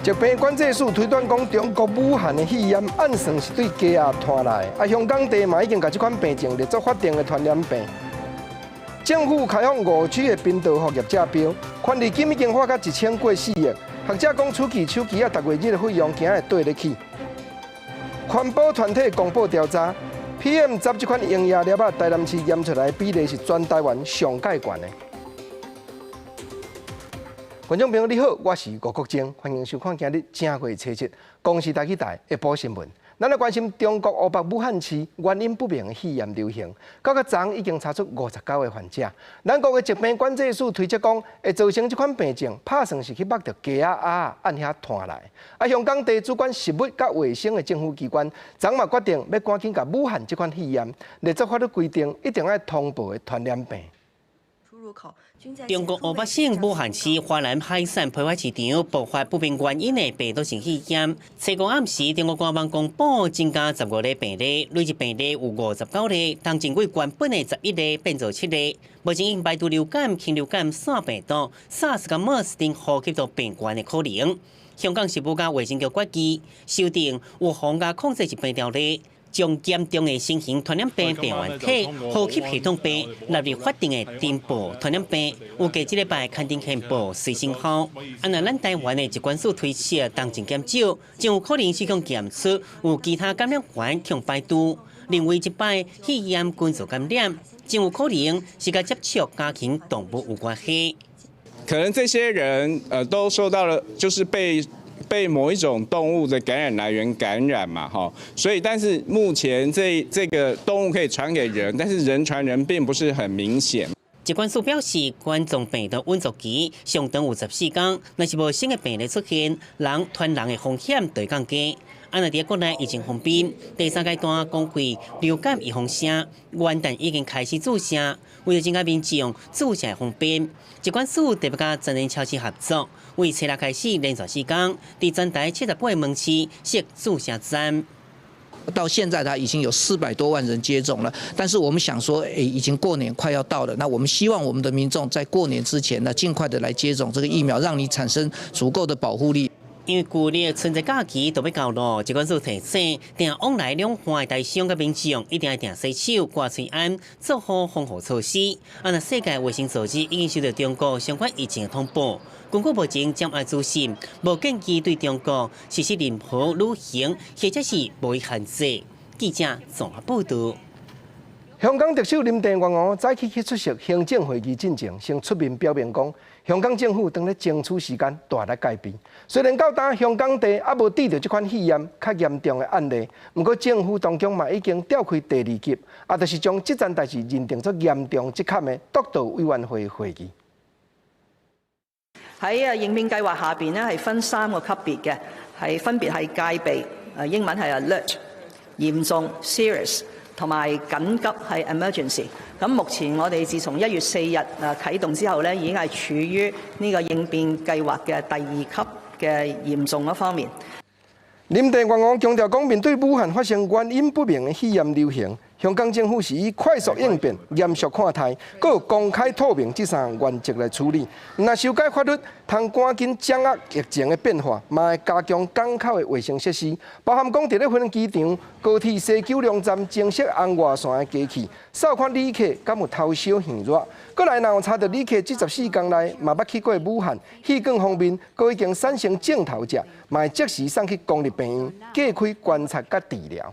疾病管制署推断讲，中国武汉的肺炎按算是对鸡鸭传来的，香港地嘛已经把这款病症列作法定的传染病。政府开放5区的冰岛服业者标，权利金已经花到1000过4亿。学者讲，初期手机逐月日的费用今会对得起。环保团体公布调查 ，PM10这款营业粒啊，台南市验出来的比例是全台湾上界悬的。观众朋友你好，我是吴国正，欢迎收看今日正月初7公视台记台下晡新闻。咱来关心中国湖北武汉市原因不明的肺炎流行，到昨昨已经查出59个患者。咱国的疾病管制署推测讲，会造成这款病症，拍算是去摸到鸡鸭鸭按遐传来。香港地主管食物甲卫生的政府机关，昨嘛决定要赶紧甲武汉这款肺炎列作法律规定，一定要通报的传染病。中国湖北省武汉市华南海产批发市场爆发不明原因的病毒性肺炎。初五暗时，中国官方公布增加15例病例，累计病例有59例，同前月原本的11例变做7例。目前因排除流感、禽流感、腺病毒、SARS 甲 MERS 等呼吸道病原的可能。香港食物甲卫生局决议修订预防甲控制疾病条例。将严重的新型传染病病原体、呼吸系统病纳入法定的登报传染病，预计这礼拜刊登憲报随生效。按照咱台湾的疾管署推测，当前减少，将有可能是向检出有其他感染源向排除。认为这摆肺炎群组感染，将有可能是跟接触家禽动物有关系。可能这些人都受到了，就是被某一种动物的感染来源感染嘛，哈，所以但是目前这个动物可以传给人，但是人传人并不是很明显。疾管署表示，冠状病毒温度期上长有14天，若是无新的病例出现，人传人的风险就会降低。按照伫国内疫情方面，第3阶段公费流感预防针元旦已经开始注射，为了增加民众注射方便，疾管署特别甲真人超市合作，为初6开始连续4天，伫全台78个门市设注射站。到现在，它已经有400多万人接种了。但是我们想说，已经过年快要到了，那我们希望我们的民众在过年之前呢，尽快的来接种这个疫苗，让你产生足够的保护力。因为旧历春节假期都要到了，疾管署提醒，定往来两岸的台商甲民众一定要定洗手、挂嘴安，做好防护措施。那世界卫生组织已经收到中国相关疫情的通报，根据目前掌握资讯，无建议对中国实施任何旅行或者是贸易限制。记者综合报道。香港特首林郑月娥早起去出席行政会议进前，先出面表明讲，香港政府当咧争取时间大力改变。虽然到当香港地还无遇到这款肺炎较严重的案例，不过政府当中嘛已经召开第2级，就是将这件代志认定作严重职勘的督導委員會會議。喺應變計劃下邊咧係分3個級別嘅，係分別係戒備，英文係 alert、嚴重 serious。同埋緊急係 emergency。咁目前我哋自從1月4日啟動之後咧，已經係處於呢個應變計劃嘅第2級嘅嚴重嗰方面。林鄭月娥強調講，面對武漢發生原因不明的肺炎流行，香港政府是以快速應變、嚴肅看待，還有公開透明這3個原則來處理。若修改法律，通趕緊掌握疫情的變化，嘛會加強港口的衛生設施，包含講在咧飛機場、高鐵西九龍站增設紅外線的機器，掃看旅客敢有偷燒現熱。過來若有查到旅客這14天內嘛捌去過武漢，氣管方面，佫已經產生症頭者，嘛會即時送去公立病院繼續觀察甲治療。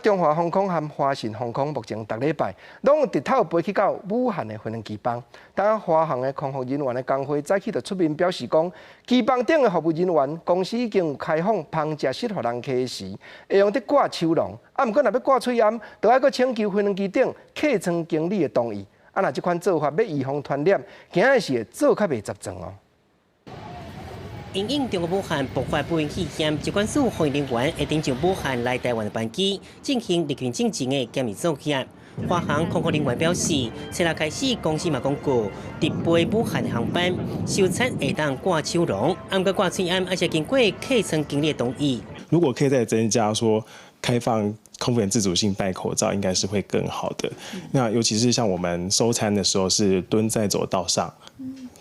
中華航空和華信航空目前逐禮拜攏有直透飛去到武漢的飛機房，但華航的空服人員的工會早起就出面表示講，機房頂的服務人員公司已經有開放烹食室，予人客時會用得掛手籠，不過若要掛喙罨，就要閣請求飛機頂客艙經理的同意。若這款做法要預防傳染，驚的是會做較袂十全哦。因應中國武漢爆發不明肺炎，疾管署航運人員會登上武漢來台灣的班機，進行離群正常的檢疫作業。華航空服人員表示，初6開始公司嘛講過，直飛武漢的航班收餐會當掛手籠，不過掛嘴罨，而且經過客艙經理的同意。如果可以再增加說開放空服員自主性戴口罩，應該是會更好的。那尤其是像我們收餐的時候是蹲在走道上。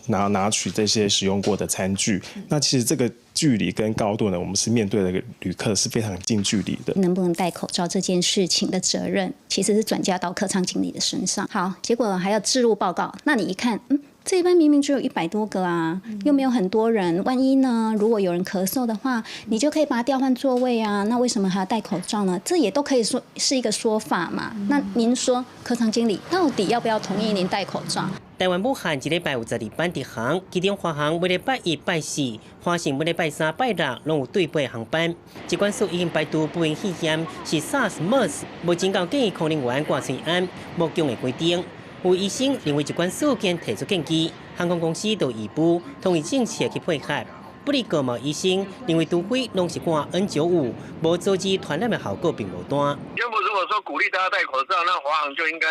拿取这些使用过的餐具。那其实这个距离跟高度呢，我们是面对的旅客是非常近距离的。能不能戴口罩这件事情的责任，其实是转嫁到客舱经理的身上。好，结果还要置入报告，那你一看，这一班明明只有100多个啊，又没有很多人，万一呢，如果有人咳嗽的话，你就可以把它调换座位啊，那为什么还要戴口罩呢？这也都可以说是一个说法嘛。那您说，客舱经理到底要不要同意您戴口罩？台湾武汉一礼拜有12班直航，其中华航每礼拜1、拜4，华信每礼拜3、拜6拢有对飞航班。机关署已经排除不允许验是 SARS、MERS， 无警告建议空人员挂催安无强的规定。有医生认为机关署间提出建议，航空公司都移步同意政策去配合。不离国贸医生认为除非拢是挂 N95， 无阻止传染的效果并无大。要不如果说鼓励大家戴口罩，那华航就应该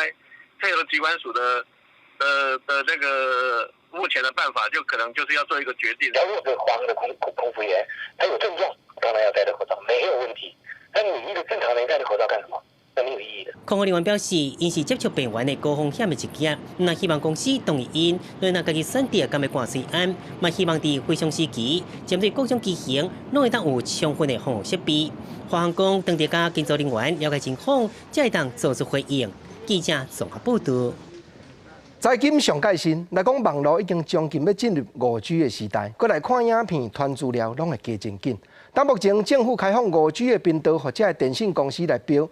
配合机关署的那个目前的办法，就可能就是要做一个决定。如果是华航的空服员，他有症状，当然要戴着口罩，没有问题。但你一个正常人戴着口罩干什么？那没有意义的。空服人员表示，因是接触病源的高风险的职业，那希望公司同意因，让家己选择敢要挂随安，嘛希望在非常时期，针对各种机型，拢会当有充分的防护设备。华航讲，当地甲工作人员了解情况，才会当做出回应。记者综合报道。财经上界新来讲，网络已经将近要进入5G 的时代，过来看影片、传资料拢会加真紧。但目前政府开放5G 的频道或者电信公司来标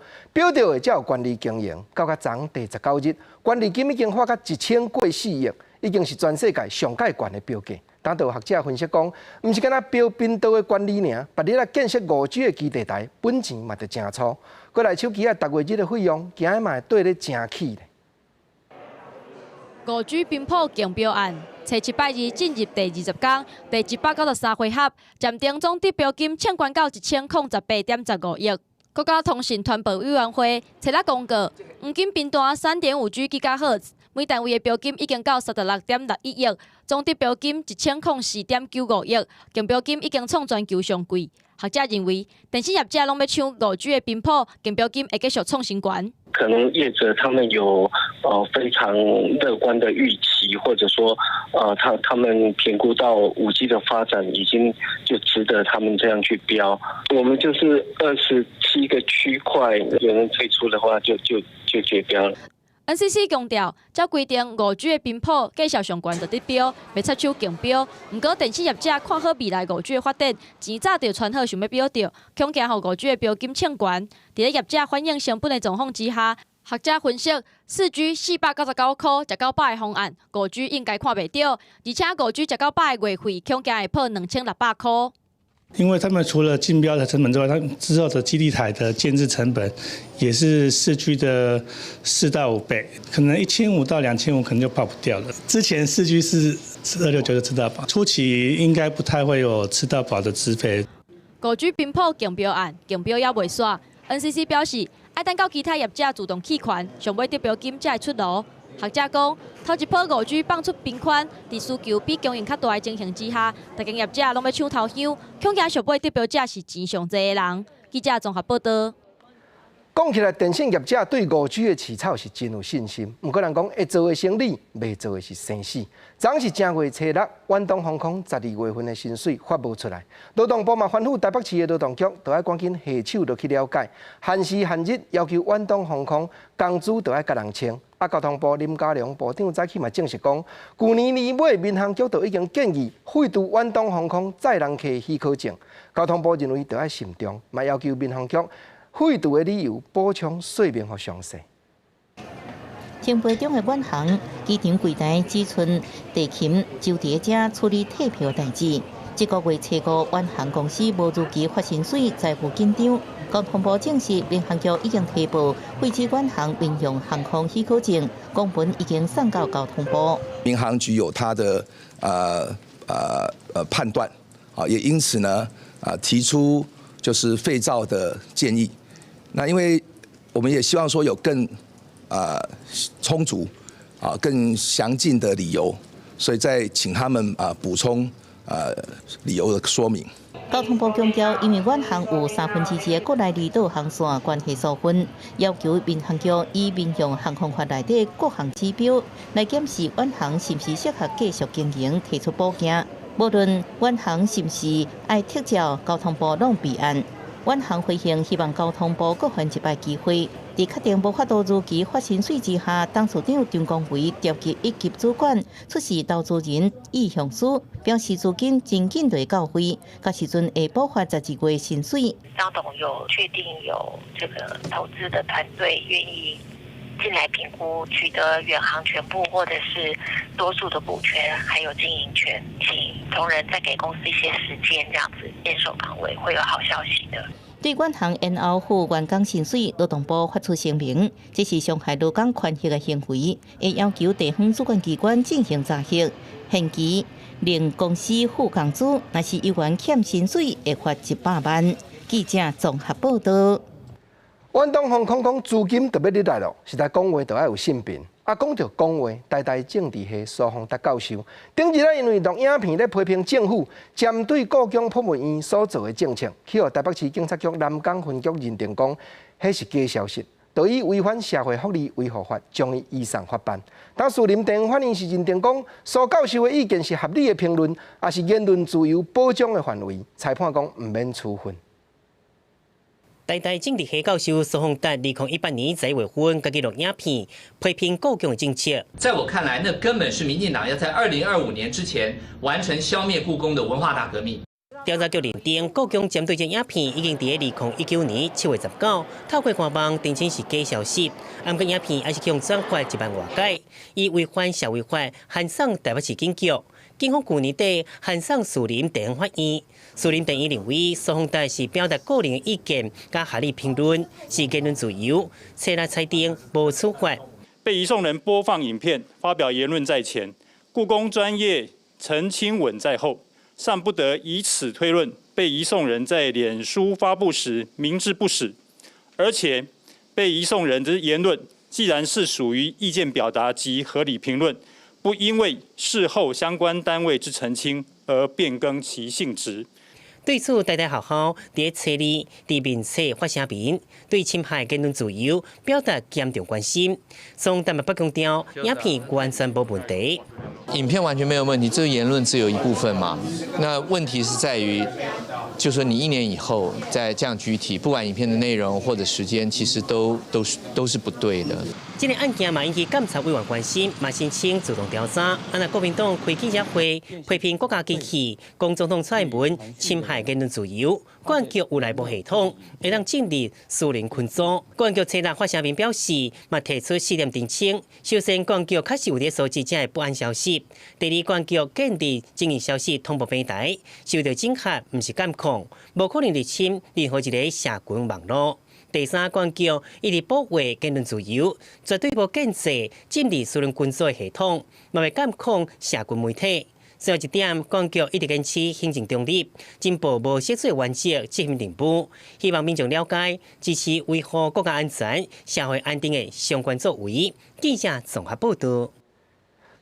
到的才有权利经营。到昨第19日，权利金已经花到1000过4亿，已经是全世界上界悬的标价。但有学者分析讲，毋是干那标频道的管理尔，别日来建设5G 的基地台，本钱嘛就真粗。过来手机啊，10月日的费用，今日嘛对咧真起咧。5G 频谱竞标案，初7拜日进入第20天，第193回合，暂定总得标金抢关到1018.15亿。国家通信传播委员会册了公告，黄金频段 3.5G GHz， 每单位的标金已经到36.61亿，总得标金1004.95亿，竞标金已经创全球上贵。学者认为，电信业者拢要抢5G 的频谱，竞标金会继续创新高。可能业者他们有非常乐观的预期，或者说他们评估到5G 的发展已经就值得他们这样去标。我们就是27个区块，有人退出的话就绝标了。NCC 强调，照规定5G 的频谱继续上悬就得标，袂插手竞标。不过电信业者看好未来5G 的发展，钱早就传好想要标到，恐惊互5G 的标金抢悬。伫咧业者反映成本的状况之下，学者分析，4G 499块1900的方案，5G 应该看袂到，而且5G 1900的月费恐惊会破2600块。因为他们除了竞标的成本之外，他们之后的基地台的建制成本也是4G 的4到5倍，可能1500到2500可能就跑不掉了。之前4G 是269就吃到饱，初期应该不太会有吃到饱的资费。5G 频谱竞标案，竞标也未煞 ，NCC 表示，要等到其他业者主动弃权，上尾得标金才会出炉。学者讲，头一波5G放出凭款，伫需求比供应较大的情形之下，大间业者拢要抢头香，恐惊上尾得标者是钱上济的人。记者综合报道。讲起来，电信业者对5G 的起草是真有信心。不过人讲，会做的生意，袂做的是生死。昨是正月初6，远东航空12月份的薪水发布出来，劳动部嘛吩咐台北市的劳动局，都要赶紧下手落去了解，限时限日要求远东航空工资都要甲人签。交通部林佳龙部长早起嘛证实讲，去年年尾民航局都已经建议废除远东航空载人客许可证。交通部认为都要慎重，嘛要求民航局废除的理由补充说明和详细。停飞中的远航机场柜台只剩地勤就伫遮处理退票代志。这个月初5，远航公司无如期发薪水，财务紧张。交通部证实，民航局已经提报废止远航民用航空许可证，公文已经送到交通部。民航局有他的判断，也因此呢提出就是废照的建议。那因为我们也希望说有更充足更详尽的理由，所以再请他们补充理由的说明。交通部强调，因为远航有1/3的国内离岛航线关系疏分，要求民航局以民用航空法内底各项指标来检视远航是不是适合继续经营，提出补件。无论远航是不是爱撤照，交通部拢备案。远航飞行希望交通部各还一摆机会，在确定无法度如期发薪水之下，董事长张光辉调集一级主管出示投资人意向书，表示资金真紧就会到位，到时阵会补发12月薪水。张董有确定有这个投资的团队愿意进来评估，取得远航全部或者是多数的股权，还有经营权，请同仁再给公司一些时间，这样子坚守岗位，会有好消息的。对远航延后付员工薪水，劳动部发出声明，这是伤害劳工权益的行为，会要求地方主管机关进行查核，限期令公司付工资，若是有员欠薪水，会罚100万。记者综合报道。远东航空讲资金特别入来咯，是在讲话就要有信评。讲到讲话，台大政治系苏宏达教授，顶日因为录影片咧批评政府针对故宫博物院所做的政策，去互台北市警察局南港分局认定讲，迄是假消息，就以违反社会福利维护法，将伊移送法办。当树林地方法院是认定讲，苏教授的意见是合理的评论，也是言论自由保障的范围，裁判讲毋免处分。台大政治系教授苏宏达2018年11月份家己录影片批评故宫的政策。在我看来，那根本是民进党要在2025年之前完成消灭故宫的文化大革命。调查局认定，故宫针对这影片已经伫2019年7月19透过官网澄清是假消息，不过影片还是向转发1万外界，以违反社会法，函送台北市警局。警方去年底函送树林地方法院，树林地院认为苏宏达是表达个人的意见，加合理评论，是言论自由，切来裁定无处罚。被移送人播放影片，发表言论在前，故宫专业澄清稳在后，尚不得以此推论被移送人在脸书发布时明知不实，而且被移送人的言论既然是属于意见表达及合理评论，不因为事后相关单位之澄清而变更其性质。对此，台大学校伫册里伫面册发声明，对侵害言论自由表达严重关心。从但不强调影片完全无问题。影片完全没有问题，这是言论自由一部分嘛。那问题是在于，就说你1年以后再这样具体，不管影片的内容或者时间，其实都是不对的。这个案件嘛引起监察委员关心，嘛申请主动调查。那国民党开记者会批评国家机器，讲总统蔡文侵害言论自由。公安局有内部系统，会当建立私人群组。公安局册内发声明表示，嘛提出4点澄清。首先，公安局确实有咧收集这不安消息；第二，公安局建立真实消息通报平台，受到警察不是监控，无可能入侵任何一个社群网络。第三，公安局一直保卫言论自由，绝对无建设建立私人群组的系统，嘛会监控社群媒体。最后一点，公安局一直坚持行政中立，进步无涉罪原则执行任务，希望民众了解支持维护国家安全、社会安定的相关作为。记者综合报道。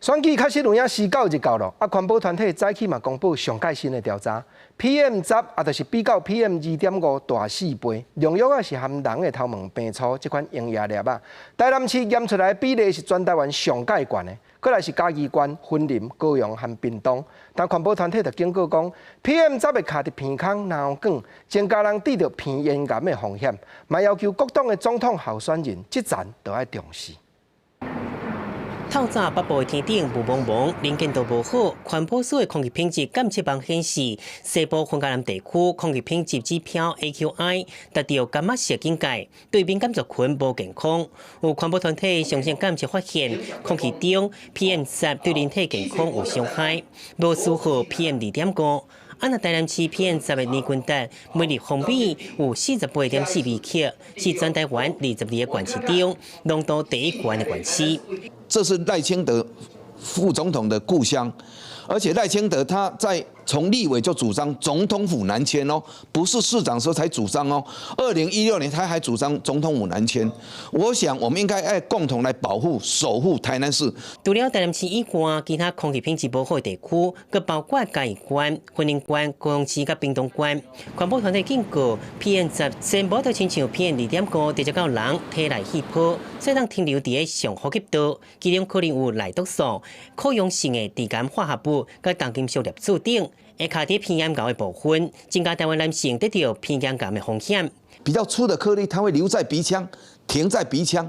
选举确实有影时到就到咯，环保团体早起嘛公布上届新的调查 ，PM10就是比较 PM2.5大4倍，农药是含人的头毛病粗这款营养粒啊。台南市验出来的比例是全台湾上界悬的，过来是嘉义县、云林、高雄和屏东。但环保团体就警告讲 ，PM10会卡伫鼻孔、脑梗，增加人得到鼻咽癌的风险，嘛要求各党的总统候选人这站都要重视。透早北部的天顶雾蒙蒙，能见度无好。环保署的空气品质监测网显示，西部云嘉南地区空气品质指标 AQI 达到柑仔色警戒，对敏感族群无健康。有环保团体上线监测发现，空气中 PM10对人体健康有伤害，无符合 PM2.5。那台南市 PM10的年均值每立方米有48.4微克，是全台湾22个县市中浓度第一高的县市。这是赖清德副总统的故乡，而且赖清德他在从立委就主张总统府南迁哦，不是市长时候才主张哦。2016年他还主张总统府南迁。我想我们应该共同来保护、守护台南市。除了台南市以外，其他空气品质不好的地区，佮包括嘉义县、云林县、高雄市佮屏东县。环保团队警告 ，PM10 全部都亲像 PM2.5，直接到人体内气泡，所以当停留伫上呼吸道，其中可能有赖毒素、可溶性的致癌化合物、佮重金属粒子等，会卡伫PM高的部分，增加台湾男性得到 PM 高的风险。比较粗的颗粒，它会留在鼻腔，停在鼻腔，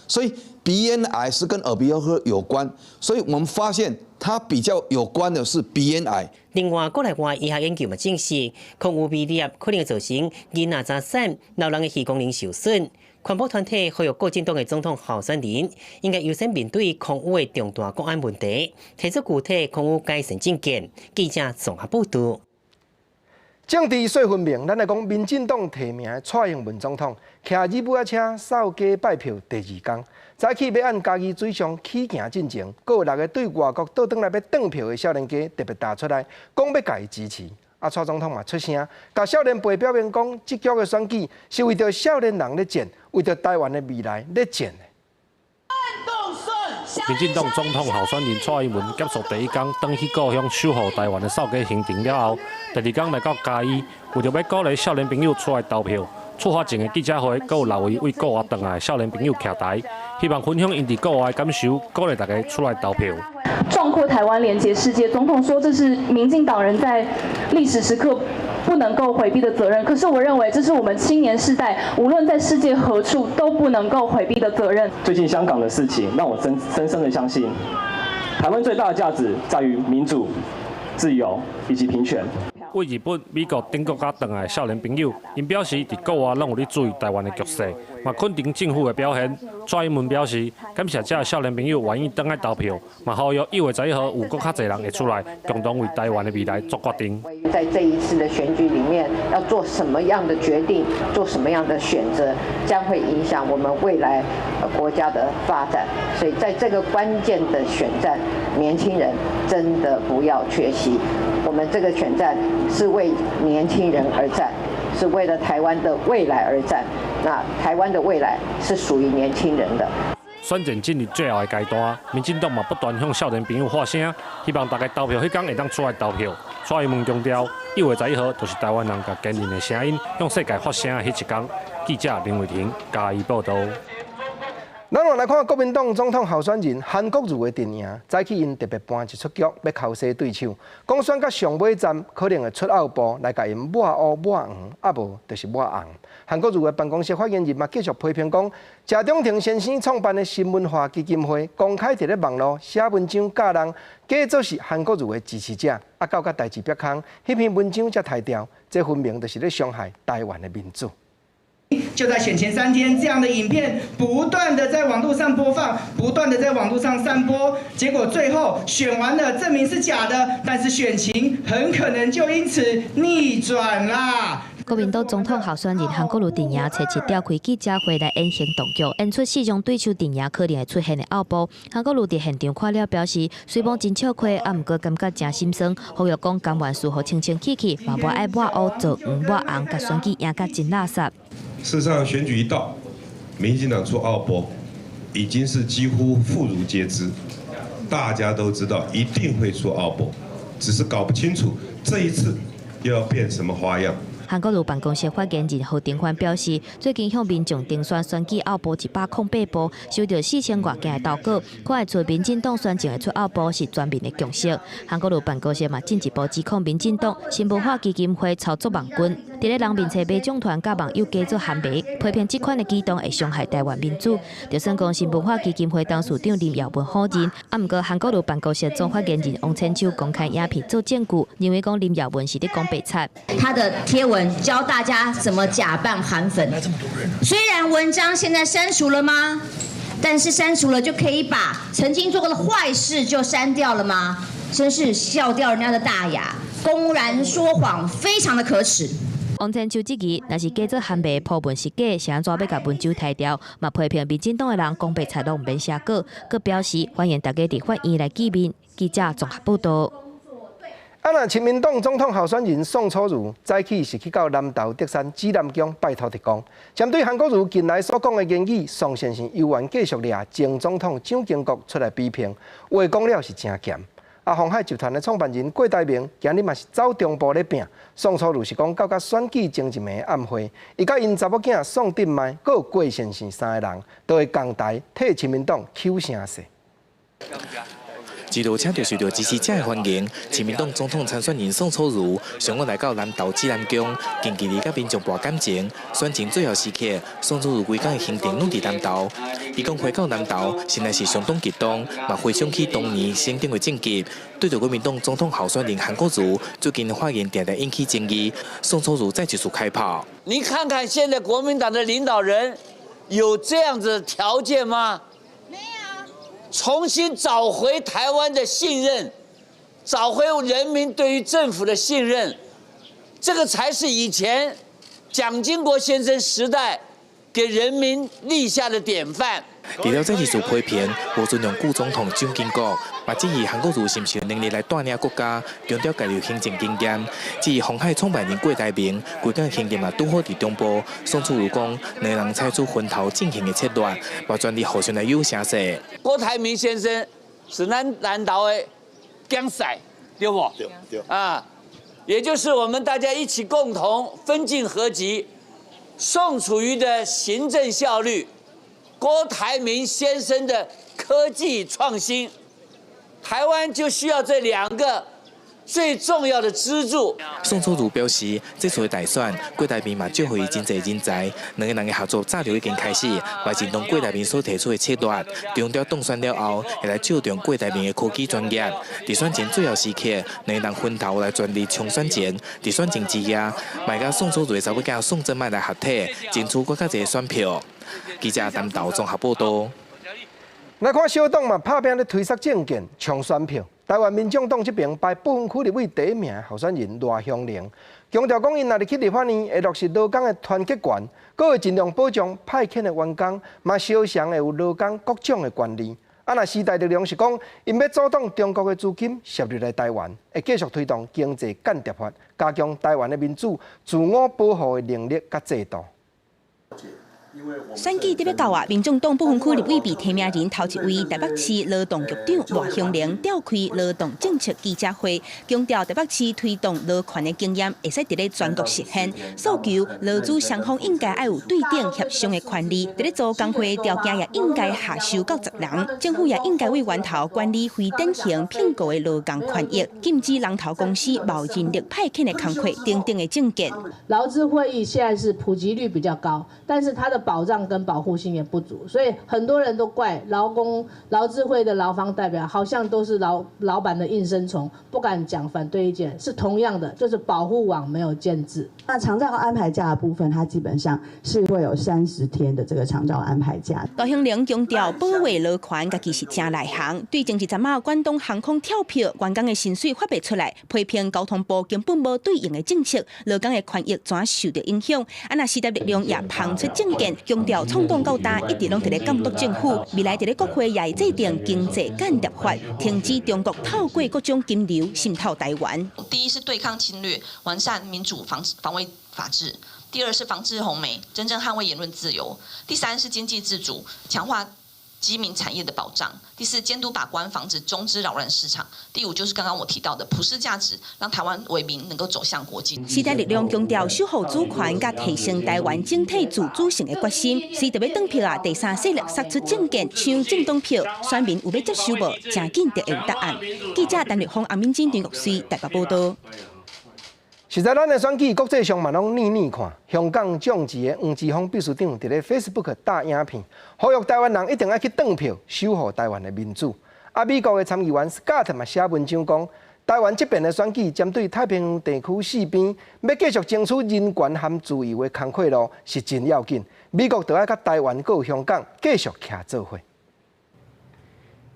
所以鼻咽癌是跟耳鼻喉科有关。所以我们发现它比较有关的是鼻咽癌。另外，国内外医学研究嘛证实，空污微粒可能造成囡仔早产、老人的肺功能受损。环保团体呼吁国民党的总统候选人应该优先面对空污的重大国安问题，提出具体空污改善政见。记者综合报道。政治说分明，咱来讲，民进党提名的蔡英文总统，骑日母仔车扫街拜票第2天，早起要按家己水上起行进前，阁有6个对外国倒转来要转票的少年家特别打出来，讲要家己支持。蔡总统嘛出声，甲少年辈表明讲，这局的选举是为着少年人咧战，为着台湾的未来咧战的。民进党总统候选人蔡英文结束第1天返去故乡守护台湾的扫街行程了后，第2天来到嘉义，为着要鼓励少年朋友出来投票。出发前的记者会，阁有6位为国外回来的少年朋友徛台，希望分享因伫国外的感受，鼓励大家出来投票。壮阔台湾，连结世界。总统说这是民进党人在历史时刻不能够回避的责任。可是我认为这是我们青年世代无论在世界何处都不能够回避的责任。最近香港的事情让我深深的相信，台湾最大的价值在于民主、自由以及平权。为日本、美国等国家回来的少年朋友，因表示伫国外拢有咧注意台湾的局势，嘛肯定政府的表现。蔡英文表示，感谢这少年朋友愿意回来投票，嘛呼吁1月11号有更较侪人会出来，共同为台湾的未来做决定。在这一次的选举里面，要做什么样的决定，做什么样的选择，将会影响我们未来国家的发展。所以在这个关键的选战，年轻人真的不要缺席。我们这个选战是为年轻人而战，是为了台湾的未来而战。那台湾的未来是属于年轻人的。选战进入最后的阶段，民进党嘛不断向少年朋友发声，希望大家投票迄天会当出来投票。蔡英文强调，1月11号就是台湾人甲坚定的声音向世界发声的迄一天。记者林伟霆嘉义报道。咱来看国民党总统候选人韩国瑜的阵营，早起因特别搬一出局，要敲西对手，讲选到上尾站可能会出奥步来甲因抹黑抹黄，啊无就是抹红。韩国瑜的办公室发言人嘛继续批评讲，谢中庭先生创办的新文化基金会公开伫咧网络写文章教人，假作是韩国瑜的支持者，啊到甲代志曝空，迄篇文章才抬掉，这分明就是咧伤害台湾的民主。就在选前3天，这样的影片不断的在网络上播放，不断的在网络上散播，结果最后选完了，证明是假的，但是选情很可能就因此逆转啦。国民党总统候选人韩国瑜阵营初7召开记者会来演行动局，演出4种对手阵营可能会出现的奥步。韩国瑜伫现场看了表示，虽然真笑亏，啊毋过感觉真心酸，呼吁讲甘愿事后清清气气，嘛无爱抹黑做黄抹红，甲选举赢甲真垃圾。事实上，选举一到，民进党出奥步，已经是几乎妇孺皆知，大家都知道一定会出奥步，只是搞不清楚这一次又要变什么花样。韩国瑜办公室发言人侯定焕表示，最近向民众订选选举奥步108步，收到4000多件的投稿，看会出民进党选情会出奥步是全面的共识。韩国瑜办公室嘛进一步指控民进党新文化基金会操作网军，伫咧人面册买奖团甲网友加做喊卖，批评这款的举动会伤害台湾民主。就算讲新文化基金会董事长林耀文否认，啊毋过韩国瑜办公室总发言人王千秋公开影片做证据，认为讲林耀文是咧讲白贼。他的贴文教大家怎么假扮韩粉。虽然文章现在删除了吗？但是删除了就可以把曾经做过的坏事就删掉了吗？真是笑掉人家的大牙，公然说谎，非常的可耻。王千秋质疑，若是假做韩白破文是假，是安怎要甲文章抬掉？嘛批评民进党的人讲白菜拢唔免写稿，佮表示欢迎大家伫法院来见面。记者综合报道。若亲民党总统候选人宋楚瑜早起是去到南投德山指南宫拜托特公，针对韩国瑜近来所讲的言语，宋先生犹原继续抓前总统蒋经国出来批评，话讲了是真咸。鸿海集团的创办人郭台铭今日嘛是走中部咧拼，宋楚瑜是讲到选举前一暝暗会，伊甲因查某囝宋振迈，佮有郭先生3个人，都会共台替亲民党求声势。一路车就是着支持者的欢迎，亲民党总统参选人宋楚瑜上午来到南投指南宫，近距离甲民众博感情。选前最后时刻，宋楚瑜规天的行程拢伫南投。伊讲回到南投，实在是相当激动，嘛回想起当年升顶的政绩。对着国民党总统候选人韩国瑜最近的发言，常常引起争议。宋楚瑜再一次开炮。你看看现在国民党的领导人有这样子的条件吗？ 重新找回台湾的信任，找回人民对于政府的信任，这个才是以前蒋经国先生时代给人民立下的典范。除了再次做批评，无尊重旧总统蒋经国，嘛质疑韩国瑜是不是有能力来带领国家，强调家己行政经验。至于鸿海创办人郭台铭，规天行程嘛拄好伫中部，宋楚瑜讲，两人采取分头进行的策略，完全伫互相来有声势。郭台铭先生是南投的江仔，对不？对。啊，也就是我们大家一起共同分进合集，宋楚瑜的行政效率。 郭台铭先生的科技创新，台湾就需要这2个最重要的支柱。宋楚瑜表示，这次的大选，郭台铭嘛召回真侪人才，两个人的合作早就已经开始，嘛认同郭台铭所提出的策略，强调当选了后会来注重郭台铭的科技专业。伫选前最后时刻，两个人分头来全力冲选前，伫选前之夜，卖甲宋楚瑜查某囝宋振迈来合体，争取更加侪选票。 记者南投综合报道。来看小党嘛，拍拼咧推塞政见抢选票。台湾民众党这边排不分区立委第1名的候选人罗香玲，强调讲因若入去立法院会落实劳工的团结权，佮会尽量保障派遣的员工，嘛小常会有劳工各种的权利。若时代力量是讲，因要阻挡中国的资金涉入来台湾，会继续推动经济间谍法，加强台湾的民主自我保护的能力甲制度。 选举特别到啊，民众党不分区立委被提名人头一位台北市劳动局长罗香玲召开劳动政策记者会，强调台北市推动劳权的经验会使伫咧全国实现，诉求劳资双方应该要有对等协商的权利，伫咧做工会条件也应该下修到10人，政府也应该为源头管理非典型聘雇的劳工权益，禁止人头公司冒人力派遣的工课等等的政见。劳资会议现在是普及率比较高，但是它的保障跟保护性也不足，所以很多人都怪劳资会的劳方代表好像都是老板的应声虫，不敢讲反对意见。是同样的，就是保护网没有建制。那长照安排假的部分，它基本上是会有30天的这个长照安排假。罗香玲强调，保卫劳权，家己是正内行。对前一阵啊，关东航空跳票，员工的薪水发不出来，批评交通部根本无对应的政策，劳工的权益怎受到影响？那时代力量也抛出政见，强调创党到大一直拢伫咧监督政府，未来伫咧国会也会制定经济间谍法，停止中国透过各种金流渗透台湾。第一是对抗侵略，完善民主防卫法治；第二是防治红媒，真正捍卫言论自由；第三是经济自主，强化基民产业的保障；第四，监督把关，防止中资扰乱市场；第五，就是刚刚我提到的普世价值，让台湾为民能够走向国际。时代力量强调守护主权，甲提升台湾整体自主性的决心。是特别登票啊，第三势力杀出政见，抢政党票，选民有要接受无？真紧就会有答案。记者陈立峰、阿敏珍、陈国水台北报道。实在咱的选举国际上嘛拢年年看，香港众志的黄之锋秘书长伫咧 Facebook 打影片，呼吁台湾人一定要去投票，守护台湾的民主。美国的参议员 Scott 嘛写文章讲，台湾这边的选举针对太平洋地区四边，要继续争取人权和自由的工课路是真要紧。美国就要甲台湾和香港继续徛做伙。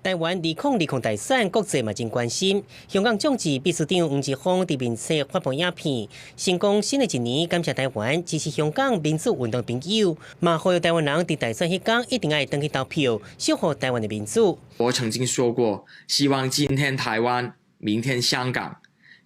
台湾2020大选，国际嘛真关心。香港众志秘书长黄之锋伫面册发布影片，先讲新的一年感谢台湾支持香港民主运动朋友，嘛呼吁台湾人伫大选迄天一定要登去投票，守护台湾的民主。我曾经说过，希望今天台湾，明天香港，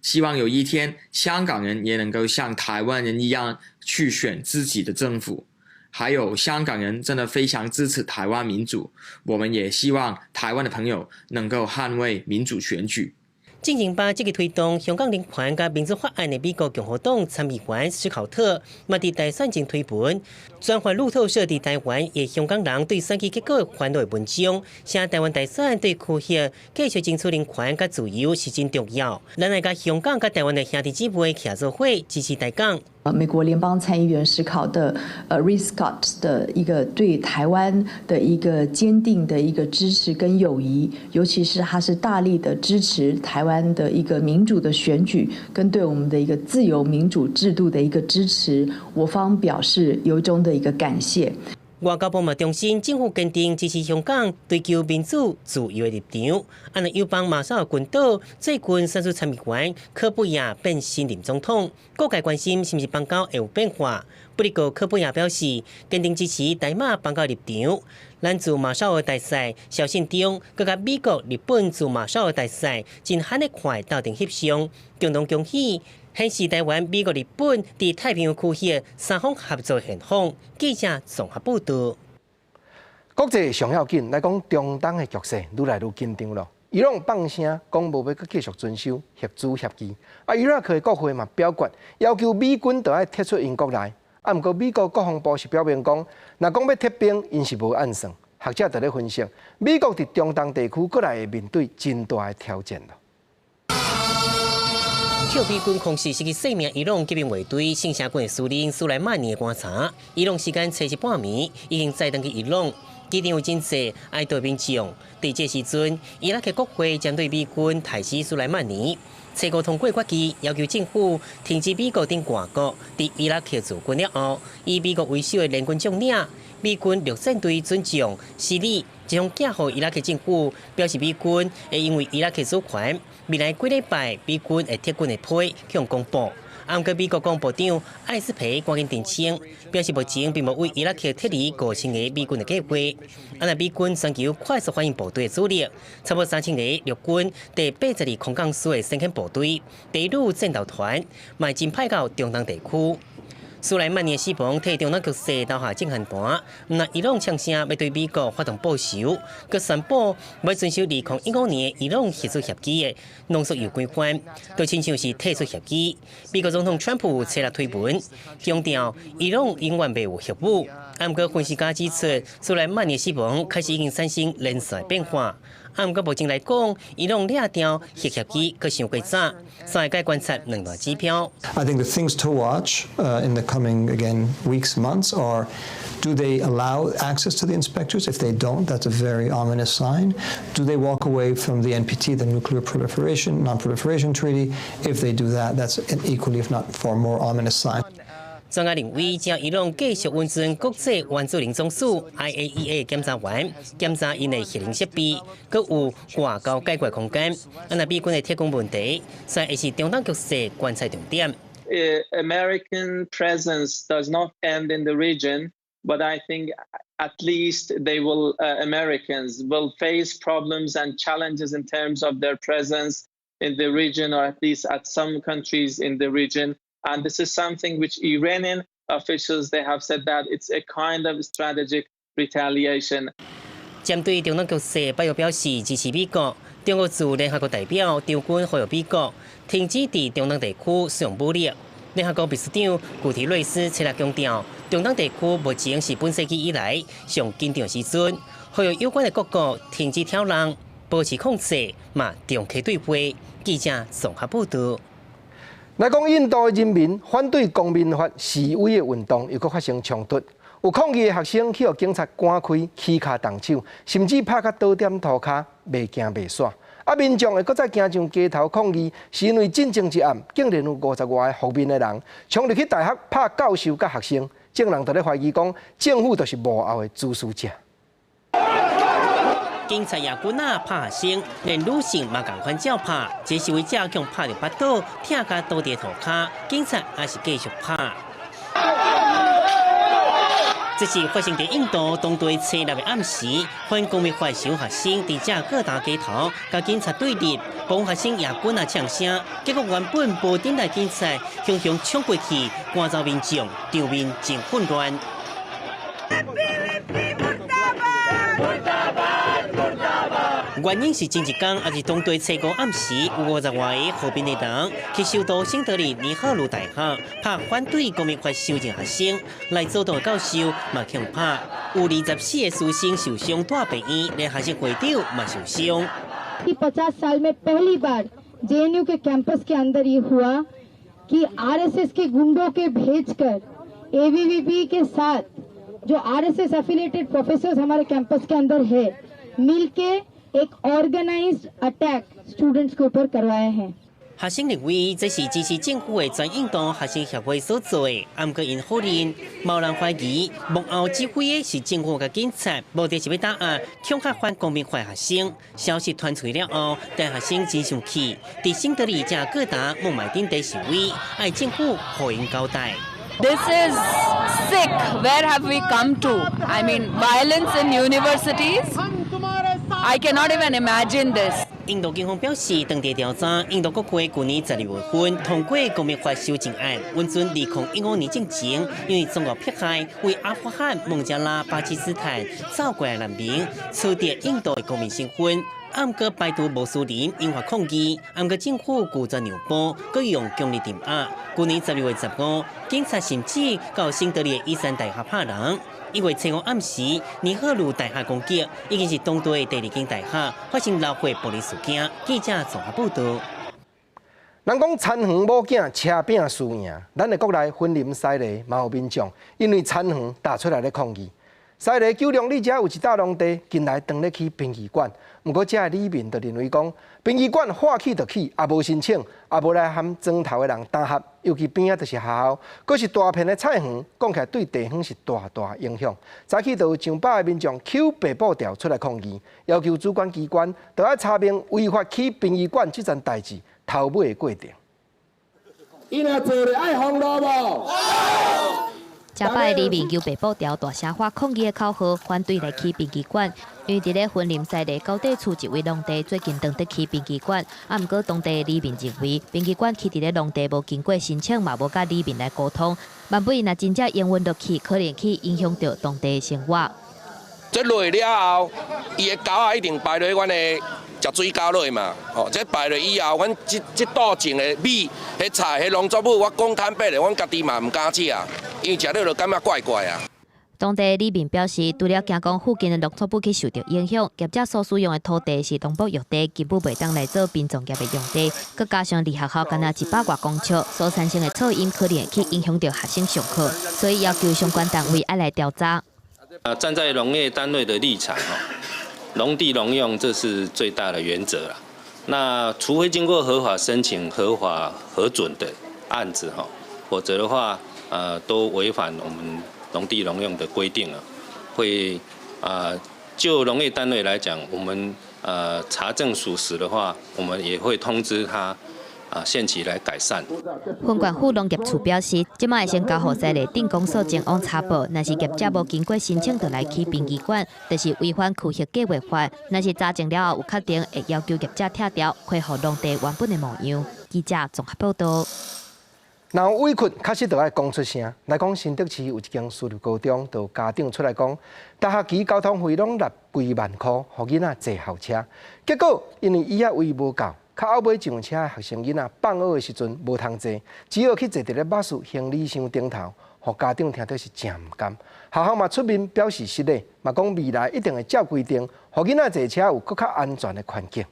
希望有一天香港人也能够像台湾人一样去选自己的政府。还有香港人真的非常支持台湾民主，我们也希望台湾的朋友能够捍卫民主选举。进行把积极推动香港人权甲民主法案的美国共和党参议员史考特，嘛伫大选前推文，转发路透社伫台湾嘅香港人对选举结果反对文章，写台湾大选对区域继续争取人权甲自由是真重要。咱来甲香港甲台湾的兄弟姊妹协作会支持台港。美国联邦参议员史考的Rick Scott 的一个对台湾的一个坚定的一个支持跟友谊，尤其是他是大力的支持台湾的一个民主的选举，跟对我们的一个自由民主制度的一个支持，我方表示由衷的一个感谢。外交部嘛重申，政府坚定支持香港追求民主自由的立场。安尼友邦马绍尔群岛最近选出参议员科布亚变新任总统，各界关心是不是邦交会有变化。不过科布亚表示坚定支持台马邦交立场。咱自马绍尔大赛小信中，佮甲美国、日本自马绍尔大赛真罕的快达成协商，共同恭喜。显示台湾、美国、日本伫太平洋区域三方合作现况。记者综合报道。国际上要紧，来讲中东的局势愈来愈紧张了。伊朗放声讲无要继续遵守核子协议，伊拉克的国会嘛表决要求美军都要撤出英国来。毋过美国国防部是表明讲，若讲要撤兵，因是无按算。学者就咧分析，美国伫中东地区过来会面对真大的挑战了。靠美军控制失去性命，伊朗革命卫队圣城军司令苏莱曼尼的观察，伊朗时间7时半暝已经再登去伊朗，机场有真济爱岛民众。伫这时阵，伊拉克国会将对美军抬死苏莱曼尼。7号通过决议，要求政府停止美国等外国伫伊拉克驻军了后，以美国为首的联军将领、美军陆战队准将施里即将寄予伊拉克政府，表示美军会因为伊拉克主权。未来几礼拜，美军会撤军的批向公布。毋过美国国防部长艾斯培赶紧澄清，表示目前并无为伊拉克撤离5000个美军的计划。美军全球快速反应部队的主力，差不多3000个陆军第82空降师的先遣部队、第一路战斗团，卖真派到中东地区。苏莱曼尼的死亡替中东局势投下震撼弹。那伊朗呛声要对美国发动报仇，佮宣布要遵守2015年伊朗核子协议的浓缩铀规范，就亲像是退出协议。美国总统川普7日推文，强调伊朗永远袂有核武。毋过分析家指出，苏莱曼尼的死亡开始已经产生连锁变化。毋过目前来讲，伊朗掠掉核协议佮伤过早，所以该观察2大指标。I think the things to watch in the coming weeks, months are, do they allow access to the inspectors? If they don't, that's a very ominous sign. Do they walk away from the NPT, the Nuclear Non-Proliferation Treaty? If they do that, that's an equally, if not far more ominous sign. 专家认为，只要伊朗继续温存国际原子能总署 IAEA 检查员检查因的核能设备，佮有外交解决空间。美军的撤军问题，所以会是中东局势观察重点。American presence does not end in the region, but I think at least Americans will face problems and challenges in terms of their presence in the region, or at least at some countries in the region. And this is something which Iranian officials, they have said that it's a kind of strategic retaliation. 针对中东局势，拜登表示支持美国。中国驻联合国代表张军呼吁美国停止伫中东地区使用武力。联合国秘书长古提瑞斯7日强调，中东地区目前是本世纪以来上紧张时阵，呼吁有关的各国停止挑釁，保持控制，嘛重启对话。记者综合报道。来讲，印度的人民反对公民法示威的运动又搁发生冲突，有抗议的学生去互警察赶开，起卡动手，甚至拍甲倒点涂骹，袂惊袂煞。民众会搁再行上街头抗议，是因为进前一暗，竟然有50外个伏面的人冲入去大学拍教授甲学生，众人就咧怀疑讲，政府就是幕后的主使者。警察也军啊拍学生，连女性嘛共款照拍，这示威者强拍着巴肚，疼甲倒地涂骹，警察也是继续拍。这是发生在印度东队初六的暗时，反公民法小学生伫遮各大街头甲警察对立，保护学生也滚啊呛声，结果原本无顶来警察雄雄冲过去，赶走民众，场面真混乱。原因是前一天，也是东队初五暗时，有50外个和平的人去首都新德里尼赫鲁大学拍反对公民法修正学生，来走动的教授嘛强拍，有24个师生受伤带病院，连学生会长嘛受伤。कि 50 साल में पहली बार जेएनयू के कैंपस के अंदर ये हुआ कि आरएसएस के गुंडों के भेजकर एबीवीपी के साथ जो आरएसएस एफिलिएटेड प्रोफेसर्स हमारे कैंपस के अंदर है मिलके एक ऑर्गेनाइज्ड अटैक स्टूडेंट्स के ऊपर करवाए हैं। 学生认为这是支持政府的全印度学生协会所做的，不过因否认，无人怀疑幕后指挥的是政府甲警察，目的是要打压恐吓反公民法学生。消息传出了后，大学生真生气，伫新德里遮各大孟买顶地示威，爱政府互因交代。This is sick. Where have we come to? I mean, violence in universities? I cannot even imagine this. 印度警方表示，当地调查，印度国会去年12月份通过公民法修正案，允准2015年之前，因为中国迫害为阿富汗、孟加拉、巴基斯坦走过来难民，取得印度的公民身份。不过拜登穆斯林引发抗议，不过政府故作牛波，佮用强力镇压。去年16月15，警察甚至到新德里的伊山大学拍人。1月初5暗时，尼赫鲁大学攻击已经是东队第2间大学发生流血暴力事件。记者综合报道。人讲田园某囝车饼输赢，咱的国内婚林西丽嘛有民众因为田园打出来咧抗议。西丽九龙里遮有一笪农地，近来当咧起殡仪馆，不过遮的里面就认为讲，殡仪馆划起就起，也无申请，也无来含庄头的人搭合，尤其边仔就是学校，佫是大片的菜园，讲起来对地方是大大影响。早起就有上百个民众揢白布条出来抗议，要求主管机关都要查明违法起殡仪馆这件代志头尾的过程。伊若做咧爱封路无？加摆里面有白布条大声发抗议的口号，反对来起殡仪馆。因为伫咧婚林西的高地厝一位农地，最近当得起殡仪馆，不过当地里面认为殡仪馆起伫咧农地无经过申请，嘛无甲里面来沟通，万不伊若真正营运落去，可能去影响到当地的生活。这落了后，伊的狗啊一定排落阮的食水沟落嘛。哦，这排落以后，阮这岛种的米、迄菜、迄农作物，我讲坦白的，阮家己嘛唔敢食，因为食了就感觉怪怪啊。当地里面表示，除了惊讲附近的农作物去受到影响，业者所使用的土地是东部用地，根本袂当来做民众业的用地。佮加上离学校敢若100多公尺，所产生的噪音可能会去影响到学生上课，所以要求相关单位要来调查。站在农业单位的立场，农地农用这是最大的原则啦。那除非经过合法申请、合法核准的案子否则的话，都违反我们农地农用的规定了。会就农业单位来讲，我们查证属实的话，我们也会通知他。限期来改善。分管府农业处表示，即卖会先交予西丽镇公所前往查报，若是业者无经过申请就来起殡仪馆，就是违反区域计划法。若是查证了后有确定，会要求业者拆掉，恢复农地原本的模样。记者综合报道。若有委屈，确实就爱讲出声。来讲新德市有一间私立高中，就有家长出来讲，大学期交通费拢纳几万块，互囡仔坐校车，结果因为椅仔位无够。较后尾上车的学生囡仔放学的时阵无通坐，只好去坐伫咧巴士行李箱顶头，互家长听到是真唔甘。学校嘛出面表示失礼，嘛讲未来一定会照规定，互囡仔坐车有更较安全的环境。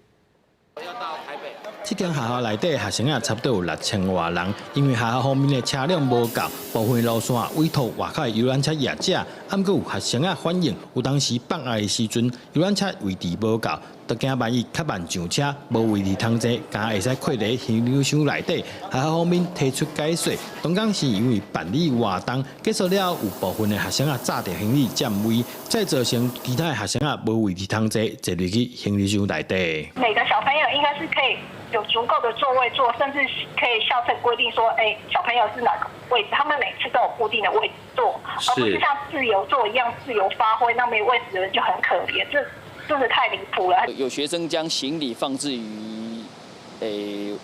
这间学校内底学生差不多有6000多人，因为学校方面的车辆无够，部分路线委托外口的游览车业者，过有学生反映，有当时放学的时阵，游览车位置无够。就惊万一较慢上车，无位置通坐，敢会使困在行李箱内底。学校方面提出解释，当讲是因为办理活动结束了，有部分的学生炸着行李占位，再造成其他的学生无位置通坐，坐入去行李箱内底。每个小朋友应该是可以有足够的座位坐，甚至可以校册规定说，小朋友是哪个位置，他们每次都有固定的位置坐。做，而不是像自由做一样自由发挥，那没有位置的人就很可怜，这真的太离谱了。有学生将行李放置于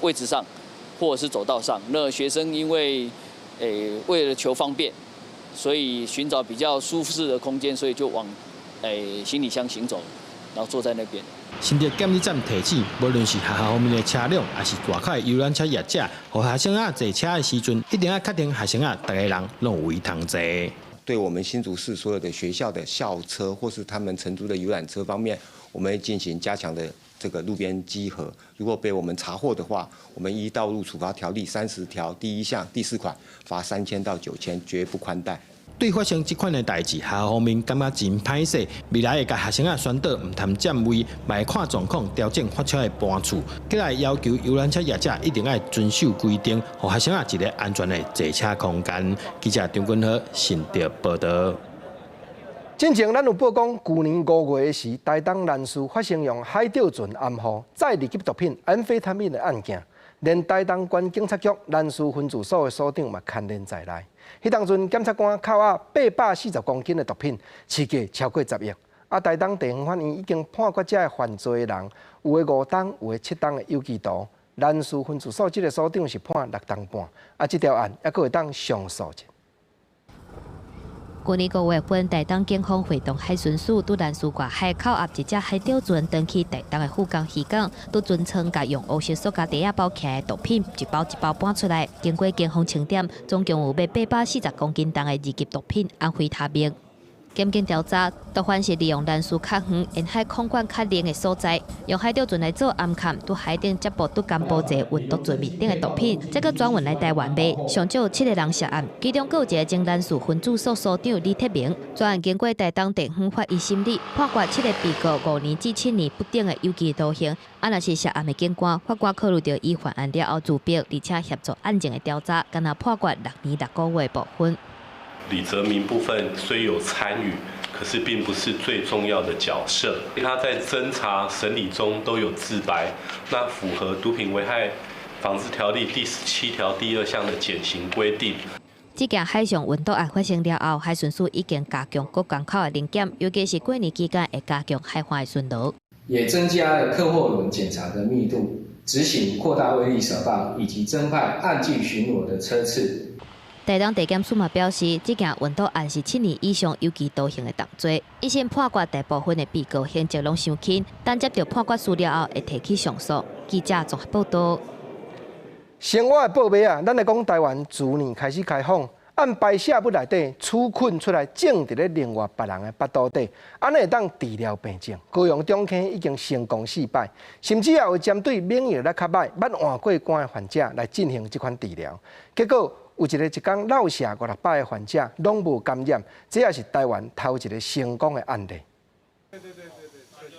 位置上，或者是走道上，那学生因为为了求方便，所以寻找比较舒适的空间，所以就往行李箱行走，然后坐在那边。新竹检疫站提醒，无论是学校方面的车辆，还是外口的游览车业者，和学生坐车的时阵，一定要确定学生大家人拢有位通坐。对我们新竹市所有的学校的校车或是他们承租的游览车方面，我们会进行加强的这个路边稽核。如果被我们查获的话，我们依道路处罚条例30条第1项第4款，罚3000到9000，绝不宽待。对发生这款的代志，学校方面感觉真歹势，未来会甲学生宣导唔通占位，嘛会看状况调整发车的班次。再来要求游览车业者一定要遵守规定，给学生一个安全的坐车空间。记者张君和新竹报道。之前咱有报讲，去年5月时，台东南市发生用海钓船暗号载二级毒品安非他命的案件，连台东县警察局南市分驻所的所长嘛牵连在内。迄当阵，检察官扣押840公斤的毒品，市价超过10亿。台东地方法院已经判决这犯罪的人，有的5档，有的7档的有期徒。南市分驻所这个所长是判6档半。这条案还佫会当上诉者。去年5月份，台东警方会同海巡署对南市外海扣押一只海钓船，登去台东的富冈渔港，对船舱甲用乌色塑胶袋包起来的毒品，一包一包搬出来。经过警方清点，总共有840公斤重的2级毒品安非他命。检警调查，毒贩是利用南市较远、沿海空管较冷的所在，用海钓船来做暗坎，对海顶接驳对甘波济运毒罪面顶的毒品，再个转运来台湾卖。上少有7个人涉案，其中有一个前南市分驻所所长李铁明。专案经过台东地方法院审理，判决7个被告5年至7年不等的有期徒刑。若是涉案的警官，法官考虑到伊犯案了后自毙，而且协助案件的调查，敢若判决6年6个月部分。李泽明部分虽有参与，可是并不是最重要的角色。他在侦查审理中都有自白，那符合毒品危害防治条例第17条第2项的减刑规定。这件海上运毒案发生了后，海巡署已经加强各港口的临检，尤其是过年期间会加强海防的巡逻，也增加了客货轮检查的密度，执行扩大威力扫荡，以及增派岸际巡逻的车次。台东地检署嘛表示，这件运毒案是7年以上有期徒刑的重罪。一审判决大部分的被告刑责拢伤轻，但接到判决书了后会提起上诉。记者综合报道。生活的报马啊，咱来讲台湾自年开始开放，按排泄物内底储困出来，种伫咧另外别人的腹肚底，安尼会当治疗病症。高雄中坑已经成功4摆，甚至也有针对免疫力较歹、捌换过关的患者来进行这款治疗，结果。有一个天落下500-600个患者拢无感染，这也是台湾头一个成功的案例。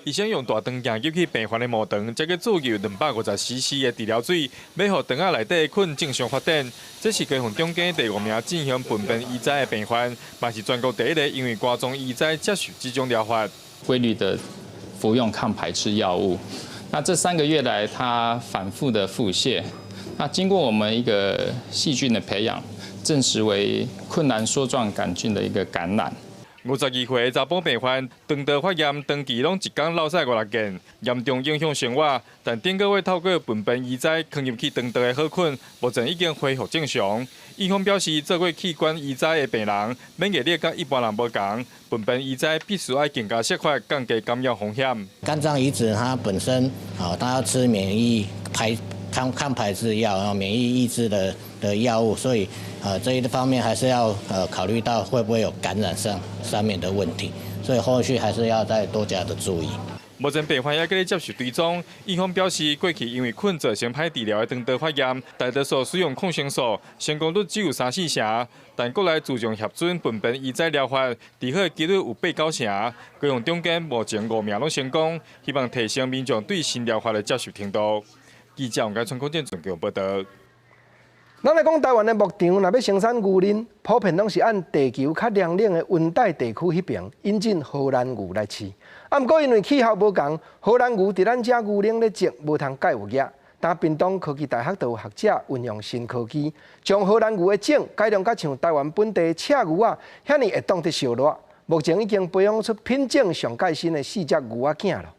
医生用大肠镜入去病患的毛肠，再去注入250cc 的治疗水，要互肠仔内底的菌正常发展。这是高雄中间第5名进行苯苯移栽的病患，嘛是全国第1个因为肝脏移栽接受这种疗法。规律的服用抗排斥药物，那这3个月来，他反复的腹泻。那经过我们一个细菌的培养，证实为困难梭状杆菌的一个感染。52岁查甫病患，肠道发炎，长期拢一天落屎5-6件，严重影响生活。但顶个月透过苯苯移栽放入去肠道的好菌，目前已经恢复正常。医方表示，做过器官移栽的病人，免疫力甲一般人无同，苯苯移栽必须要更加设法降低感染风险。肝脏移植它本身它要吃免疫抗排斥药，免疫抑制的药物，所以这一方面还是要考虑到会不会有感染上面的问题，所以后续还是要再多加的注意。目前病患也搁接受追踪，医方表示，过去因为菌造成歹治疗的肠道发炎，大多数使用抗生素，成功率只有3-4成，但国内自从核准苯苯移栽疗法，治好的几率有8-9成。高雄中间目前5名拢成功，希望提升民众对新疗法的接受程度。记者王家春、郭建准报道。咱来讲台湾的牧场，若要生产牛奶，普遍拢是按地球较凉冷的温带地区迄边引进荷兰牛来饲。啊，不过因为气候无同，荷兰牛伫咱遮牛奶咧积无通介有野，但屏东科技大学就有学者运用新科技，将荷兰牛的种改良甲像台湾本地赤牛啊，遐尼会当得烧热。目前已经培养出品种上界新的4只牛仔囝了。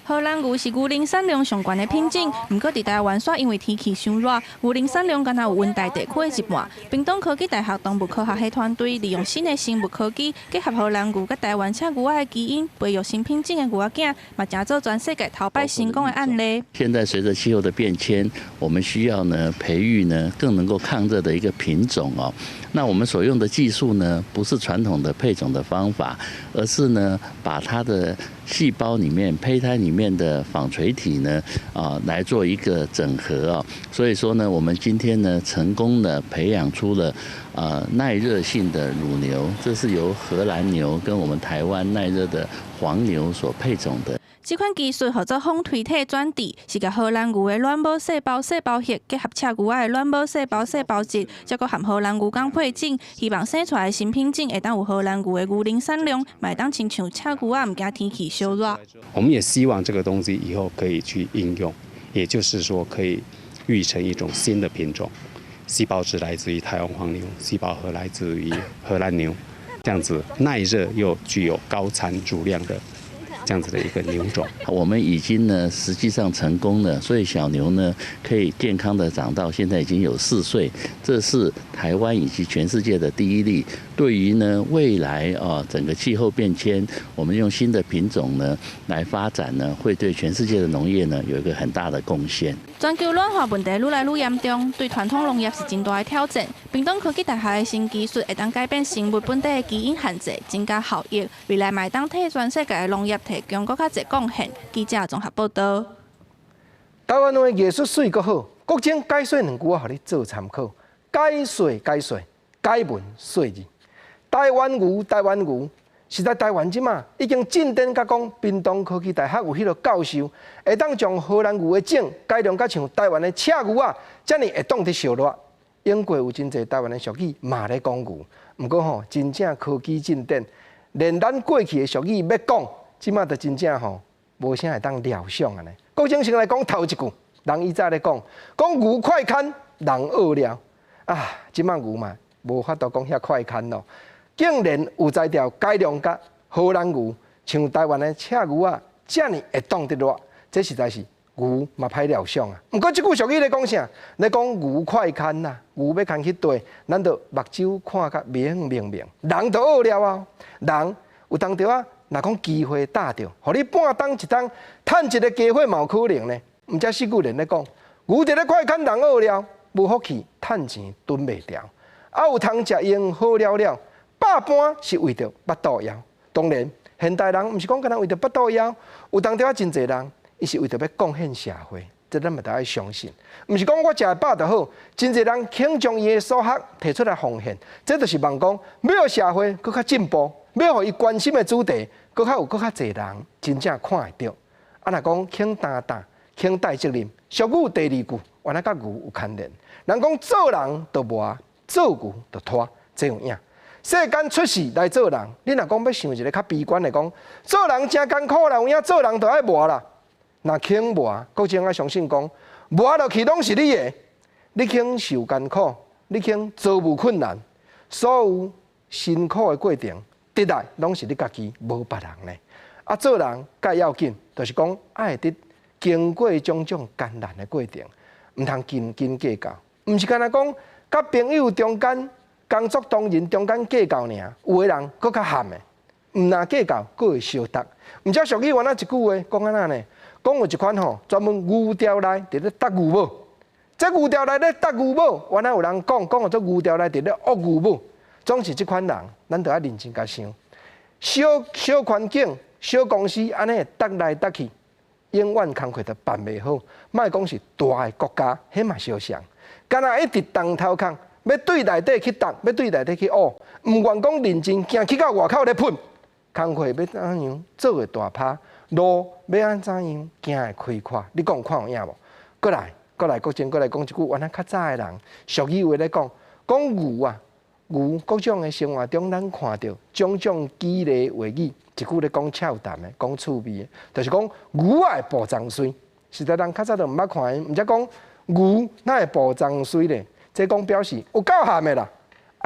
荷兰牛是牛龄产量上悬的品种，不过伫台湾煞因为天气伤热，牛龄产量敢若有温带地区的一半。屏东科技大学动物科学系团队利用新的生物科技，结合荷兰牛甲台湾赤牛仔的基因，培育新品种的牛仔囝，嘛成做全世界头摆成功的案例。现在随着气候的变迁，我们需要呢培育呢更能够抗热的一个品种哦。那我们所用的技术呢，不是传统的配种的方法，而是呢把它的细胞里面、胚胎里面的纺锤体呢，来做一个整合啊。所以说呢，我们今天呢，成功的培养出了耐热性的乳牛，这是由荷兰牛跟我们台湾耐热的黄牛所配种的。这款技术叫做风推体转递，是甲荷兰牛的卵母细胞结合赤牛仔的卵母细胞质，再搁含荷兰牛秆配种，希望生出来的新品种会当有荷兰牛的牛龄产量，嘛当亲像赤牛仔，唔惊天气烧热。我们也希望这个东西以后可以去应用，也就是说可以育成一种新的品种，细胞质来自于台湾黄牛，细胞核来自于荷兰牛，这样子耐热又具有高产乳量的。这样子的一个牛种，我们已经呢实际上成功了，所以小牛呢可以健康的长到现在已经有4岁，这是台湾以及全世界的第一例。对于呢未来整个气候变迁，我们用新的品种呢来发展呢，会对全世界的农业呢有一个很大的贡献。全球暖化问题愈来愈严重，对传统农业是真大的挑战。屏东科技大学的新技术会当改变生物本地的基因限制，增加效益，未来嘛会当替全世界的农业提供更较侪贡献。记者综合报道。台湾的艺术水阁好，国政解说2句话，互你做参考。解说，解文说字。台湾牛，是在台湾即马已经进展甲讲，屏东科技大学有迄个教授，会当将荷兰牛的种改良甲像台湾的赤牛啊，遮尔会当得烧热。英国有真侪台湾的俗语嘛咧讲牛，毋过吼，真正科技进展，连咱过去的俗语要讲，即马就真正吼无啥会当料想安尼。国政先来讲头一句，人以早咧讲牛快砍，人饿了啊，即马牛嘛无法度讲遐快砍咯。竟然有才调改良甲荷兰牛，像台湾的赤牛啊，遮尔会当得热，这实在是牛嘛歹料想啊。毋过即句俗语咧讲啥？咧讲牛快砍呐，牛要砍去地，咱就目睭看甲明，人就饿了啊。人有当着啊，若讲机会打着，互你半当一当，趁一个机会嘛有可能呢。毋则四句人咧讲，牛伫咧快砍，人饿了，无福气，趁钱蹲袂牢，啊有通食用好了了。百般是为着腹肚枵，当然现代人毋是讲干那为着腹肚枵，有当着啊真侪人，伊是为着要贡献社会，这咱嘛得爱相信。毋是讲我食饱就好，真侪人肯将伊的所学摕出来奉献，这就是望讲要互社会更较进步，要互伊关心的主题，更较侪人真正看会到。啊，若讲肯担当，肯带责任，俗语第2句，原来甲牛有牵连。人讲做人就磨，做牛就拖，这样影。世间出世来做人，你若讲要想一个较悲观来讲，做人真艰苦啦，有影做人就爱磨啦。若肯磨，国政爱相信讲，磨落去拢是你的，你肯受艰苦，你肯遭遇困难，所有辛苦的过程得来拢是你家己，无别人呢。啊，做人介要紧，就是讲爱得经过种种艰难的过程，毋通斤计较，毋是干那讲甲朋友中间。工作同仁中间计较尔，有个人搁较含的，毋若计较，搁会相得。毋则俗语原来一句话讲安那呢？讲有一款吼，专门牛条内伫咧搭牛母。这牛条内咧搭牛母，原来有人讲做牛条内伫咧恶牛母。总是即款人，咱着爱认真甲想。小环境、小公司安尼搭来搭去，永远工课着办袂好。莫讲是大个国家，迄嘛相像。敢若一直当头空。要对内底去打，要对内底去学，毋愿讲认真行去到外口咧喷，工课要怎样做会大拍，路要安怎样行会开阔？你讲看有影无？过来，国政过来讲一句，原来较早的人俗语话咧讲牛啊，牛各种的生活中，咱看到种种激励话语，一句咧讲俏谈的，讲趣味的，就是讲牛仔的步脏水，实在人较早就毋捌看因，毋则讲牛哪会暴涨水咧？这讲表示有够咸的啦。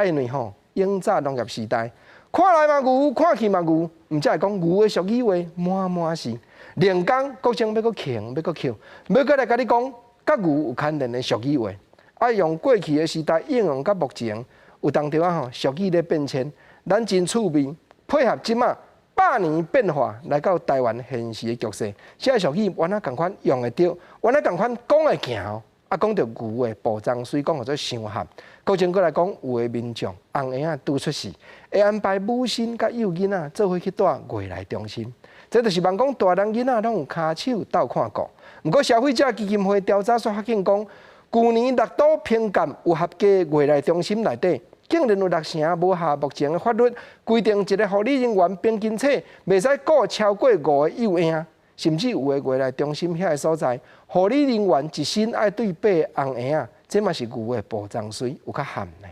因为永早农业时代，看来嘛牛，看去嘛牛，毋则会讲牛的俗语话满满是。连讲国情要搁强，要搁扣，要搁来甲你讲，甲牛有牵连的俗语话。爱用过去的时代应用到目前，有当着俗语咧变迁，咱真趣味，配合即马100年变化来到台湾现实的局势，这俗语原来共款用会着，原来共款讲会行。讲到牛的暴涨水，讲或者伤寒。国情过来讲，有的民众红婴仔拄出事，会安排母亲甲幼囡仔做伙去住外来中心。这就是望讲大人囡仔拢有骹手斗看顾。不过消费者基金会调查所发现讲，去年6都评鉴有合格外来中心内底，竟然有6成无下目前的法律规定，一个护理人员平均册袂使顾超过5个幼婴。甚至有的外来中心遐个所在，护理人员一身爱对8个红婴仔，这嘛是牛的暴涨水有较咸呢。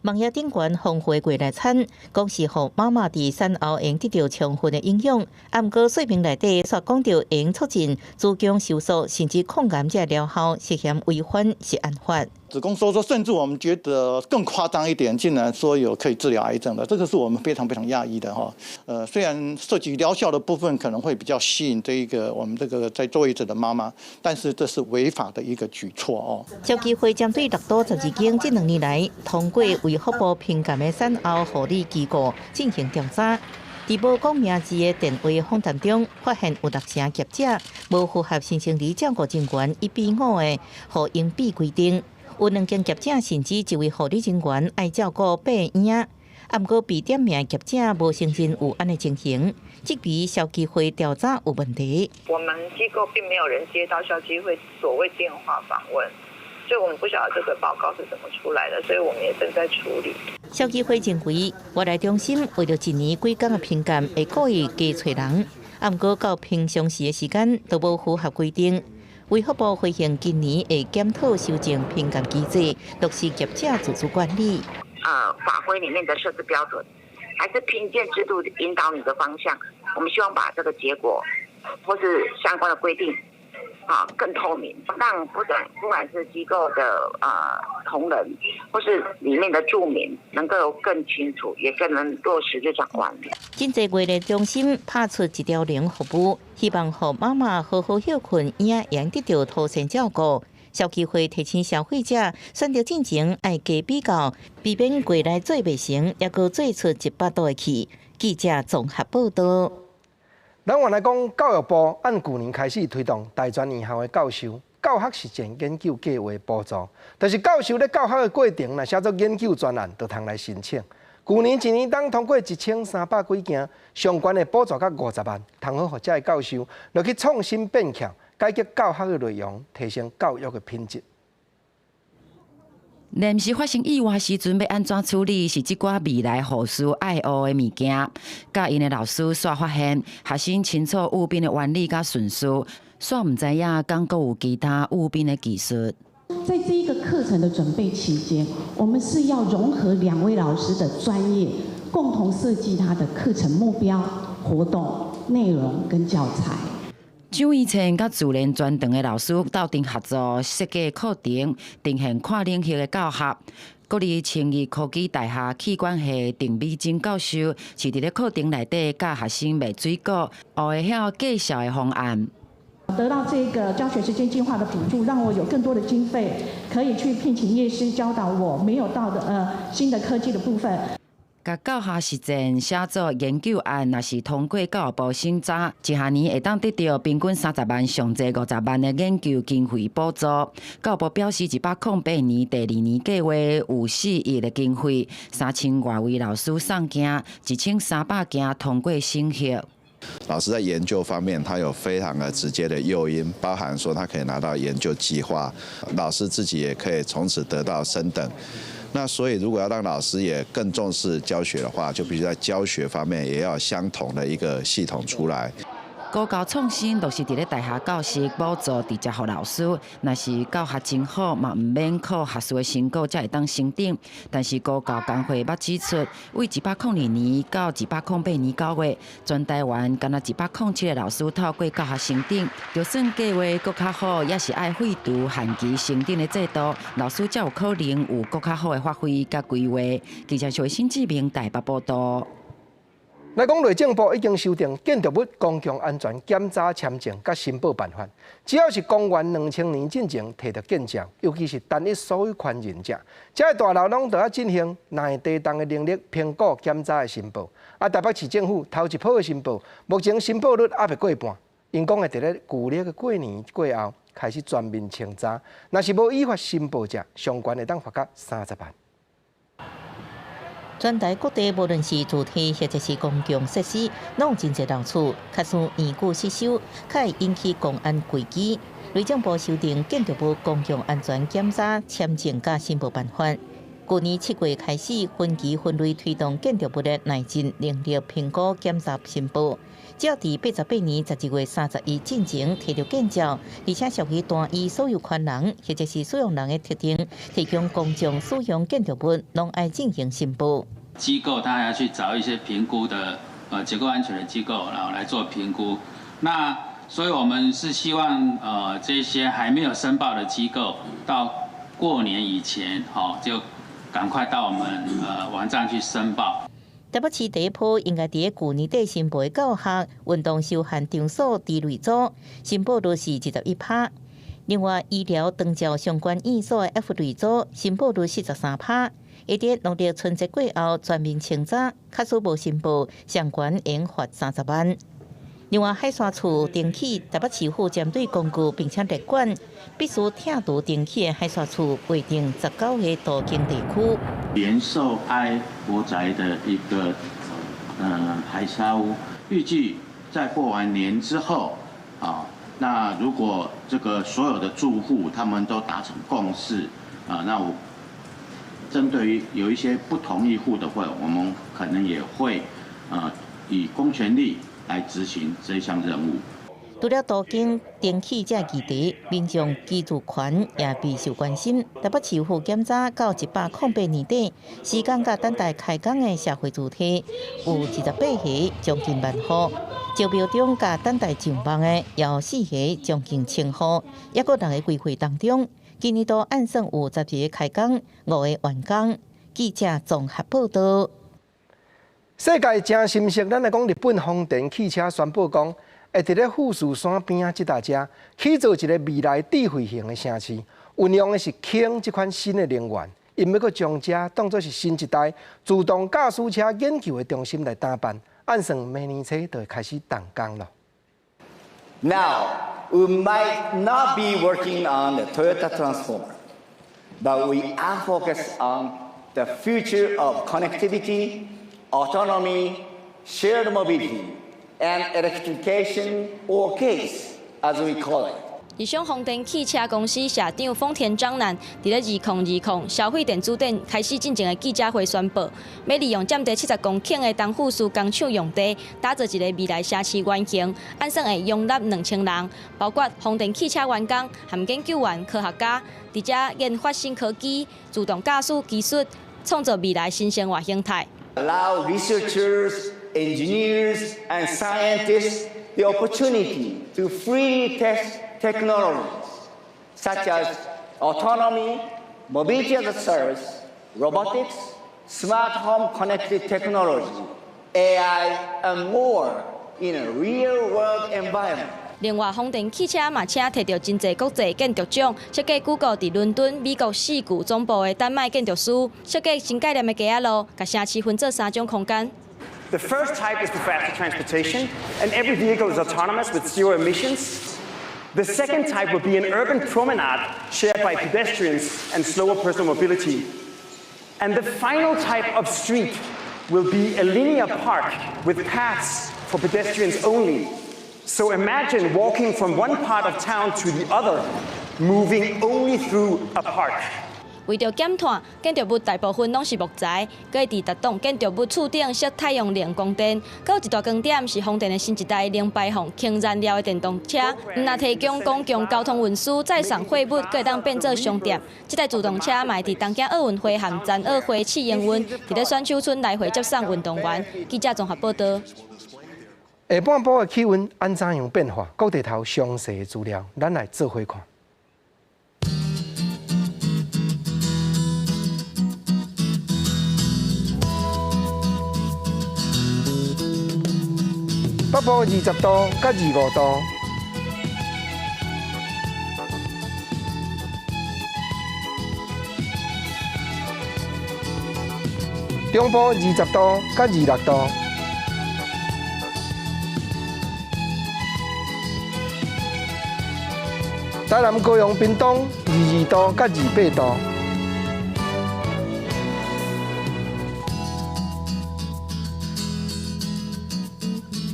网页顶悬丰富外来产，讲是互妈妈伫产后用得到充分的营养。毋过说明内底煞讲到用促进子宫收缩，甚至抗癌者疗效，涉嫌违反食安法。子宫收缩，甚至我们觉得更夸张一点，竟然说有可以治疗癌症的，这个是我们非常讶异的哈。虽然涉及疗效的部分可能会比较吸引我们这个在坐月子的妈妈，但是这是违法的一个举措哦。消基会针对6都12间这2年来通过卫福部评鉴的产后护理机构进行调查。在无讲名字的电话访谈中，发现有6成业者无符合新生儿照顾人员1:5的互应比规定。有2间业者甚至一位护理人员爱照顾8个婴仔，不过被点名业者无承认有安尼情形，即笔消基会调查有问题。我们机构并没有人接到消基会所谓电话访问，所以我们不晓得这个报告是怎么出来的，所以我们也正在处理。消基会认为，外来中心为了1年几工的评鉴，会故意加找人，不过到平常时的时间都无符合规定。卫福部回应今年会检讨修正评鉴机制，落实业者自主管理。法规里面的设置标准，还是评鉴制度引导你的方向。我们希望把这个结果或是相关的规定，更透明，让不管是机构的同仁，或是里面的住民，能够更清楚，也更能落实日常管理。真侪外来中心拍出1条龙服务，希望让妈妈好好休困，婴仔也得到妥善照顾。消基会提醒消费者，选择进前爱加比较，避免过来做袂成，也搁做出100度的去。记者综合报道。咱原来讲，教育部按去年开始推动大专院校的教授教学实践研究计划补助，但是教授咧教学的过程，若写作研究专案，就通来申请。去年1年当通过1300几件相关的补助，甲50万，通好互这教授落去创新变巧，改革教学的内容，提升教育的品质。临时发生意外时阵，要安怎处理是即寡未来护士爱学的物件。甲因的老师煞发现，学生清楚务宾的原理甲顺序，煞唔知影敢阁有其他务宾的技术。在这一个课程的准备期间，我们是要融合2位老师的专业，共同设计他的课程目标、活动内容跟教材。蒋以前甲自然专长的老师斗阵合作设计课程，呈现跨领域的教学。国立清义科技大学器官系郑美珍教授是伫咧课程内底教学生卖水果，学会晓介绍的方案。得到这个教学时间计划的补助，让我有更多的经费，可以去聘请业师教导我没有到的新的科技的部分。甲教学实践写作研究案，若是通过教育部审查，一下年会当得到平均30万上济50万的研究经费补助。教育部表示，108年第2年计划有4亿的经费，3000多位老师送件，1300件通过审核。老师在研究方面，他有非常的直接的诱因，包含说他可以拿到研究计划，老师自己也可以从此得到升等。那所以，如果要让老师也更重视教学的话，就必须在教学方面也要相同的一个系统出来。高教创新都是伫咧大学教师补助直接予老师，若是教学真好，嘛毋免靠学术的成果才会当升等。但是高教工会捌指出，为102年到108年9月，全台湾敢若107个老师透过教学升等，就算计划搁较好，也是爱废除限期升等的制度，老师才有可能有搁较好的发挥甲规划。记者徐新志明台北报道。来讲，内政部已经修订建筑物公共安全检查签证甲申报办法，只要是公元2000年进前摕到建照，尤其是单一所有权人者，这些大楼拢都要进行内地动的能力评估检查的申报。台北市政府头一波的申报，目前申报率还未过半，因讲会伫咧旧历的过年过后开始全面清查，若是无依法申报者，相关会当罚款30万。全台各地无论是主体或者是公共设施，拢真侪漏处，确实严固失守，较会引起公安危机。内政部修订建筑物公共安全检查签证甲申报办法，去年7月开始分期分类推动建筑物的内政能力评估检查申报。只要伫88年12月31进前摕到建照，而且属于单一所有权人或者是使用人的特定，提供公众使用建筑物，拢爱进行申报。机构它要去找一些评估的结构安全的机构，然后来做评估。那所以我们是希望这些还没有申报的机构，到过年以前就赶快到我们网站去申报。台北市第一波应该伫去年底申报的教学运动休闲场所第类组，申报率是71%。另外，医疗长照相关院所的 F 类组申报率43%。一伫农历春节过后全面清查，确实无申报，相关应罚30万。另外，海沙处登记台北市府针对工具并且列管，必须跳图登记的海沙处规定19个都经地区。联寿埃国宅的一个海沙屋，预计在过完年之后那如果这个所有的住户他们都达成共识那我针对于有一些不同意户的话，我们可能也会以公权力来执行这一项任务。除了途径登记这议题，民众居住权也备受关心。台北市府检查到108年底，时间甲等待开工的社会主体有28个，将近1万户；招标中甲等待上榜的也有4个，将近1000户。也有6个规划当中，今年度按算有12个开工，5个完工。记者综合报道。世界正心息，咱来讲日本丰田汽车宣布讲，会伫咧富士山边啊，即搭车起造一个未来智慧型的城市，运用的是氢这款新的能源，因要阁将这当作是新一代自动驾驶车研究的中心来打扮，按算明年初就会开始动工了。Now we might not be working on the Toyota Transformer, but we are focused on the future of connectivity.Autonomy, shared mobility, and electrification, or CASE, as we call it. 日商丰田汽车公司社长丰田章男伫咧2020消费电子展开始进行的记者会宣布，要利用占地70公顷的东富士工厂用地，打造一个未来城市原型，按算会容纳2000人，包括丰田汽车员工和研究员、科学家，伫遮研发新科技、自动驾驶技术，创造未来新生活形态。Allow researchers, engineers, and scientists the opportunity to freely test technologies such as autonomy, mobility as a service, robotics, smart home connected technology, AI, and more in a real-world environment. 另外，丰田汽车嘛，请摕到真侪国际建筑奖，设计谷歌伫伦敦美国戏谷总部的丹麦建筑师，设计新概念的街仔路，甲城市分做3种空间。The first type is for faster transportation, and every vehicle is autonomous with zero emissions. The second type will be an urban promenade shared by pedestrians and slower personal mobility. And the final type of street will be a linear park with paths for pedestrians only. So imagine walking from one part of town to the other, moving only through a park. 为着减碳，建筑物大部分拢是木材，搁会伫达栋建筑物厝顶设太阳能光电，搁有一大光点是风电的新一代零排放氢燃料的电动车。若提供公共交通运输、载送货物，搁会当变做商店。这台自动车嘛，伫东京奥运会和残奥会试营运，伫咧选手村来回接送运动员。记者综合报道。下半部的气温安怎样变化？各地头详细的资料，咱来做伙看。北部20度到25度，中部20度到26度，台南、高雄、屏东22度到28度。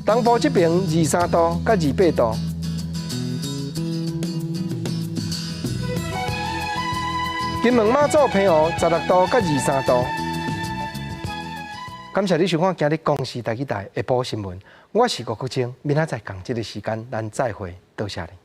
东部这边23度到28度，金门马祖平湖16度到23度。感谢你收看今日公视台语台下晡新闻，我是郭国清，明仔载同这个时间咱再会，多谢你。